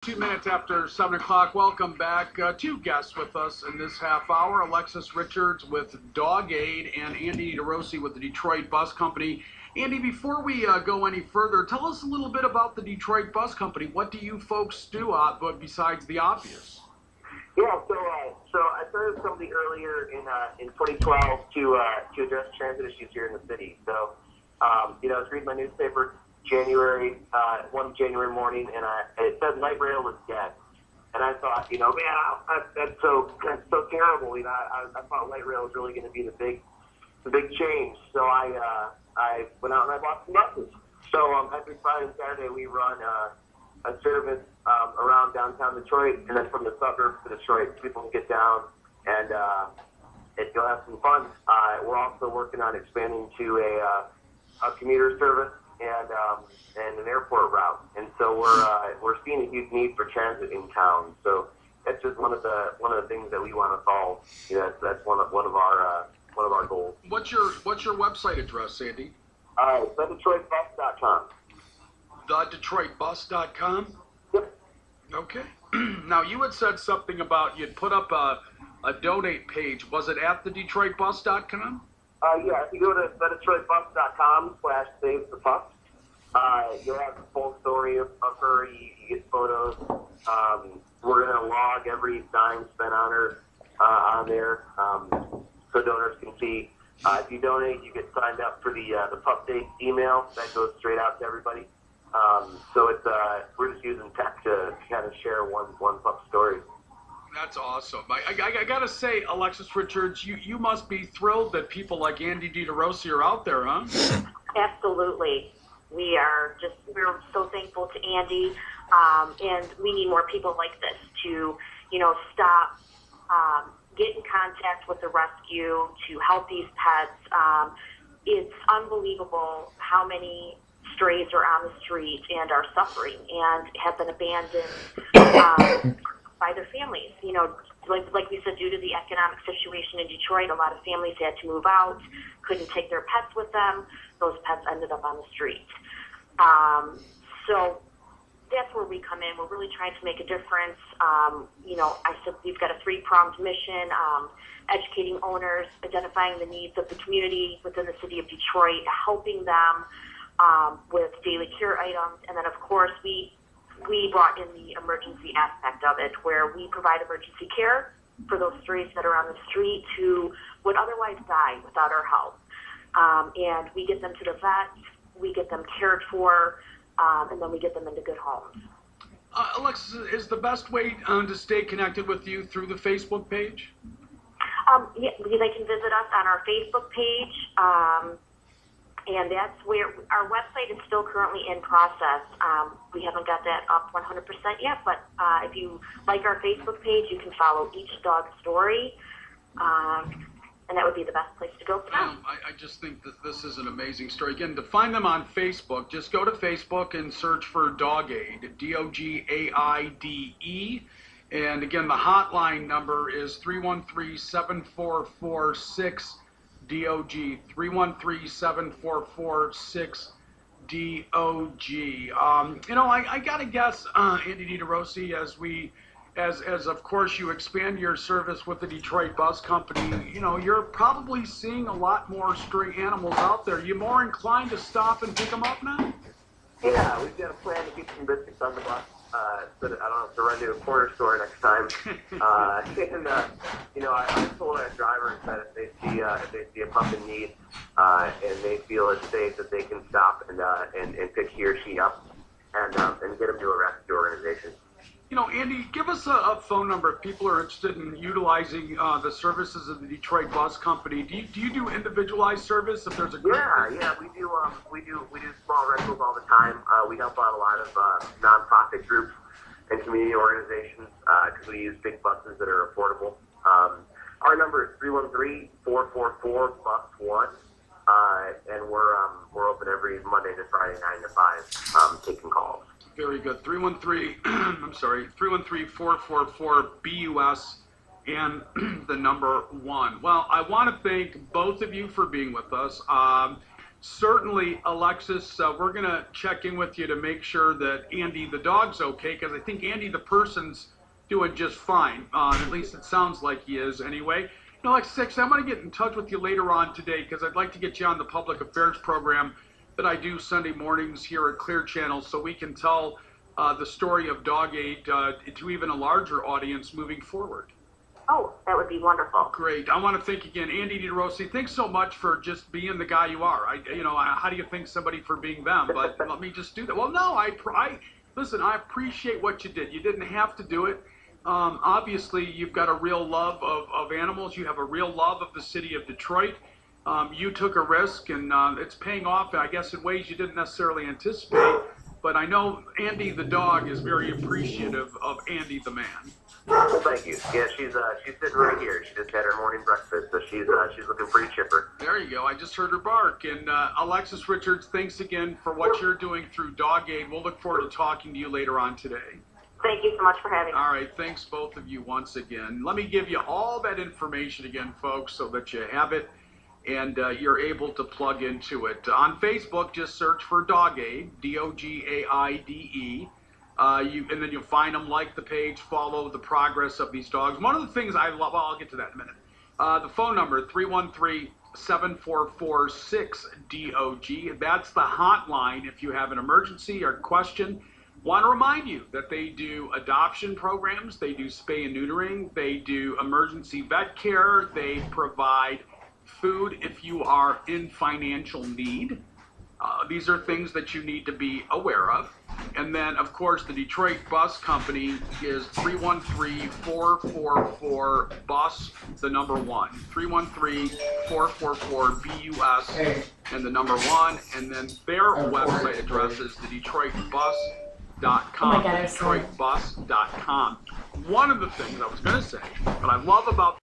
2 minutes after 7 o'clock. Welcome back. Two guests with us in this half hour. Alexis Richards with Dog Aid and Andy DeRossi with the Detroit Bus Company. Andy, before we go any further, tell us a little bit about the Detroit Bus Company. What do you folks do besides the obvious? Yeah, so I started this company earlier in 2012 to address transit issues here in the city. So, I was reading my newspaper one January morning, and it said light rail was dead. And I thought, man, that's so terrible. I thought light rail was really going to be the big change. So I went out and I bought some buses. So every Friday and Saturday we run a service around downtown Detroit, and then from the suburbs to Detroit, people can get down and go have some fun. We're also working on expanding to a commuter service and an airport route, and so we're seeing a huge need for transit in town. So that's just one of the things that we want to solve. That's one of our goals. What's your website address, Andy? TheDetroitBus.com. TheDetroitBus.com? Yep. Okay. Now, you had said something about you'd put up a donate page. Was it at TheDetroitBus.com? Yeah, if you go to TheDetroitBus.com/SaveThePup, you'll have the full story of her. You get photos. We're going to log every dime spent on her on there, so donors can see. If you donate, you get signed up for the pup date email that goes straight out to everybody. So it's we're just using tech to kind of share one pup story. That's awesome. I got to say, Alexis Richards, you must be thrilled that people like Andy DeRossi are out there, huh? Absolutely. We're so thankful to Andy, and we need more people like this to, stop, get in contact with the rescue, to help these pets. It's unbelievable how many strays are on the street and are suffering and have been abandoned by their families. Like we said, due to the economic situation in Detroit, a lot of families had to move out, couldn't take their pets with them. Those pets ended up on the street. So that's where we come in. We're really trying to make a difference. I said we've got a three-pronged mission, educating owners, identifying the needs of the community within the city of Detroit, helping them with daily care items, and then, of course, we brought in the emergency aspect of it, where we provide emergency care for those strays that are on the street who would otherwise die without our help. And we get them to the vet, we get them cared for, and then we get them into good homes. Alexis, is the best way to stay connected with you through the Facebook page? Yeah, they can visit us on our Facebook page. And that's where our website is still currently in process. We haven't got that up 100% yet, but if you like our Facebook page, you can follow each dog's story, and that would be the best place to go for now. I just think that this is an amazing story. Again, to find them on Facebook, just go to Facebook and search for Dog Aid, DOGAIDE. And again, the hotline number is 313-744-6 DOG, 313-744-6 DOG. I gotta guess, Andy DeRossi, as of course you expand your service with the Detroit Bus Company, you're probably seeing a lot more stray animals out there. You more inclined to stop and pick them up now? Yeah, we've got a plan to keep some biscuits on the bus. So that I don't have to run to a corner store next time. I told our drivers that if they see a pup in need and they feel it's safe, that they can stop and pick he or she up and get them to a rescue organization. Andy, give us a phone number if people are interested in utilizing the services of the Detroit Bus Company. Do you do individualized service if there's a group? Yeah, we do small rentals all the time. We help out a lot of nonprofit groups and community organizations because we use big buses that are affordable. Our number is 313-444-BUS1, and we're open every Monday to Friday, 9 to 5, taking calls. Very good. 313-444-BUS and the number 1. Well, I want to thank both of you for being with us. Certainly, Alexis, we're going to check in with you to make sure that Andy the dog's okay, because I think Andy the person's doing just fine. At least it sounds like he is anyway. Alexis, I'm going to get in touch with you later on today because I'd like to get you on the public affairs program that I do Sunday mornings here at Clear Channel so we can tell the story of Dog Aid to even a larger audience moving forward. Oh, that would be wonderful. Great. I want to thank again Andy DeRossi. Thanks so much for just being the guy you are. How do you thank somebody for being them? But let me just do that. Well, no, listen, I appreciate what you did. You didn't have to do it. Obviously, you've got a real love of animals. You have a real love of the city of Detroit. You took a risk, and it's paying off, I guess, in ways you didn't necessarily anticipate. But I know Andy the dog is very appreciative of Andy the man. Well, thank you. Yeah, she's sitting right here. She just had her morning breakfast, so she's looking pretty chipper. There you go. I just heard her bark. And Alexis Richards, thanks again for what you're doing through Dog Aid. We'll look forward to talking to you later on today. Thank you so much for having me. All right, thanks both of you once again. Let me give you all that information again, folks, so that you have it and you're able to plug into it. On Facebook, just search for Dog Aid, DOGAIDE. And then you'll find them, like the page, follow the progress of these dogs. One of the things I love, well, I'll get to that in a minute. The phone number, 313-744-6DOG. That's the hotline if you have an emergency or question. Want to remind you that they do adoption programs, they do spay and neutering, they do emergency vet care, they provide food if you are in financial need. These are things that you need to be aware of. And then, of course, the Detroit Bus Company is 313-444-BUS, the number 1. 313-444-BUS, and the number 1. And then their website address is the DetroitBus.com. DetroitBus.com. One of the things I was going to say, what I love about